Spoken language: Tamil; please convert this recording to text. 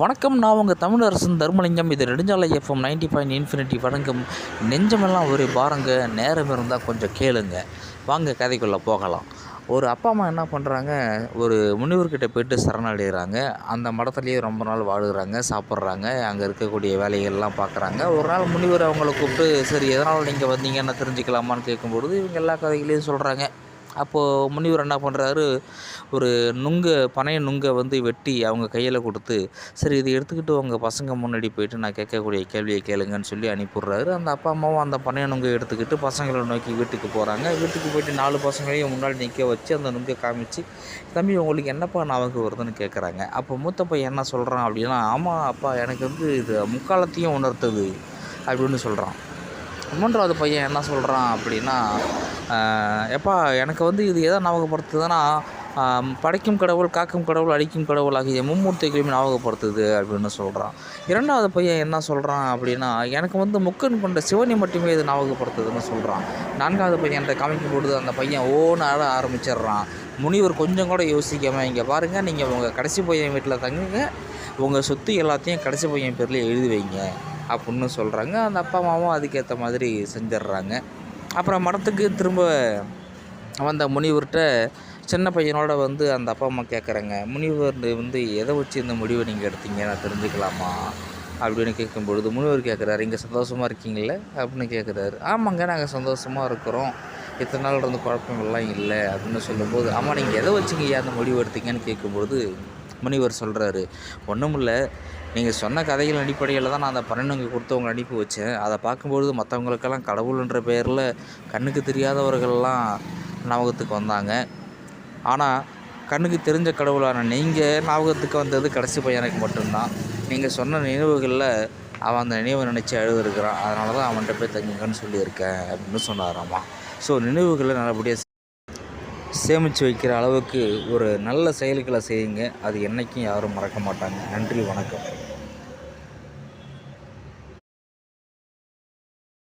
வணக்கம். நான் உங்கள் தமிழரசன் தர்மலிங்கம். இது நெடுஞ்சாலை எஃப்எம் 90.infinity வழங்கும் நெஞ்சமெல்லாம் ஒரு பாருங்க. நேரம் இருந்தால் கொஞ்சம் கேளுங்க. வாங்க கதைக்குள்ளே போகலாம். ஒரு அப்பா அம்மா என்ன பண்ணுறாங்க, ஒரு முனிவர்கிட்ட போய்ட்டு சரணடைகிறாங்க. அந்த மடத்துலேயே ரொம்ப நாள் வாழுகிறாங்க, சாப்பிட்றாங்க, அங்கே இருக்கக்கூடிய வேலைகள்லாம் பார்க்குறாங்க. ஒரு நாள் முனிவர் அவங்கள கூப்பிட்டு, சரி எதனால் நீங்கள் வந்தீங்கன்னு தெரிஞ்சுக்கலாமான்னு கேட்கும்பொழுது இவங்க எல்லா கதைகளையும் சொல்கிறாங்க. அப்போது முனிவர் என்ன பண்ணுறாரு, ஒரு பனைய நுங்கை வெட்டி அவங்க கையில் கொடுத்து, சரி இதை எடுத்துக்கிட்டு உங்கள் பசங்க முன்னாடி போயிட்டு நான் கேட்கக்கூடிய கேள்வியை கேளுங்கன்னு சொல்லி அனுப்பிடுறாரு. அந்த அப்பா அம்மாவும் அந்த பனைய நுங்கை எடுத்துக்கிட்டு பசங்களை நோக்கி வீட்டுக்கு போகிறாங்க. வீட்டுக்கு போயிட்டு 4 பசங்களையும் முன்னாடி நிற்க வச்சு அந்த நுங்கை காமிச்சு, தம்பி உங்களுக்கு என்னப்பா ஞாபகம் வருதுன்னு கேட்குறாங்க. அப்போ மூத்த பையன் என்ன சொல்கிறான் அப்படின்னா, ஆமாம் அப்பா, எனக்கு இது முக்காலத்தையும் உணர்த்துது அப்படின்னு சொல்கிறான். 3வது பையன் என்ன சொல்கிறான் அப்படின்னா, எப்பா எனக்கு இது எதை ஞாபகப்படுத்துதுன்னா, படைக்கும் கடவுள், காக்கும் கடவுள், அழிக்கும் கடவுள் ஆகிய மும்மூர்த்திகளையும் ஞாபகப்படுத்துது அப்படின்னு சொல்கிறான். 2வது பையன் என்ன சொல்கிறான் அப்படின்னா, எனக்கு முக்கன் கொண்ட சிவனை மட்டுமே இது ஞாபகப்படுத்துதுன்னு சொல்கிறான். 4வது பையன்கிட்ட காமிக்கும் பொழுது அந்த பையன் ஓன்னு ஆட ஆரம்பிச்சிடுறான். முனிவர் கொஞ்சம் கூட யோசிக்காமல், இங்கே பாருங்கள், நீங்கள் உங்கள் கடைசி பையன் வீட்டில் தங்குங்க, உங்கள் சொத்து எல்லாத்தையும் கடைசி பையன் பேரில் எழுதி வைங்க அப்படின்னு சொல்கிறாங்க. அந்த அப்பா அம்மாவும் அதுக்கேற்ற மாதிரி செஞ்சிடுறாங்க. அப்புறம் மடத்துக்கு திரும்ப வந்த முனிவர்கிட்ட சின்ன பையனோட அந்த அப்பா அம்மா கேட்குறாங்க, முனிவர் எதை வச்சு இந்த முடிவை நீங்கள் எடுத்தீங்க, நான் தெரிஞ்சுக்கலாமா அப்படின்னு கேட்கும்பொழுது முனிவர் கேட்குறாரு, இங்கே சந்தோஷமாக இருக்கீங்களே அப்படின்னு கேட்குறாரு. ஆமாங்க, நாங்கள் சந்தோஷமாக இருக்கிறோம், இத்தனை நாள் குழப்பங்கள்லாம் இல்லை அப்படின்னு சொல்லும்போது, ஆமாம் நீங்கள் எதை வச்சுங்க அந்த முடிவு எடுத்தீங்கன்னு கேட்கும்பொழுது முனிவர் சொல்கிறாரு, ஒன்றும் இல்லை, நீங்கள் சொன்ன கதைகள் அடிப்படையில் தான் நான் அந்த 12 கொடுத்தவங்க அனுப்பி வச்சேன். அதை பார்க்கும்பொழுது மற்றவங்களுக்கெல்லாம் கடவுள்ன்ற பேரில் கண்ணுக்கு தெரியாதவர்கள்லாம் ஞாபகத்துக்கு வந்தாங்க. ஆனால் கண்ணுக்கு தெரிஞ்ச கடவுளான நீங்கள் ஞாபகத்துக்கு வந்தது கடைசி பையனுக்கு மட்டும்தான். நீங்கள் சொன்ன நினைவுகளில் அவன் அந்த நினைவை நினச்சி அழுதுருக்கிறான், அதனால தான் அவன்கிட்ட போய் தங்குங்கன்னு சொல்லியிருக்கேன் அப்படின்னு சொன்னாராம்மா. ஸோ நினைவுகளை நல்லபடியாக சேமித்து வைக்கிற அளவுக்கு ஒரு நல்ல செயல்களை செய்யுங்க. அது என்றைக்கும் யாரும் மறக்க மாட்டாங்க. நன்றி, வணக்கம்.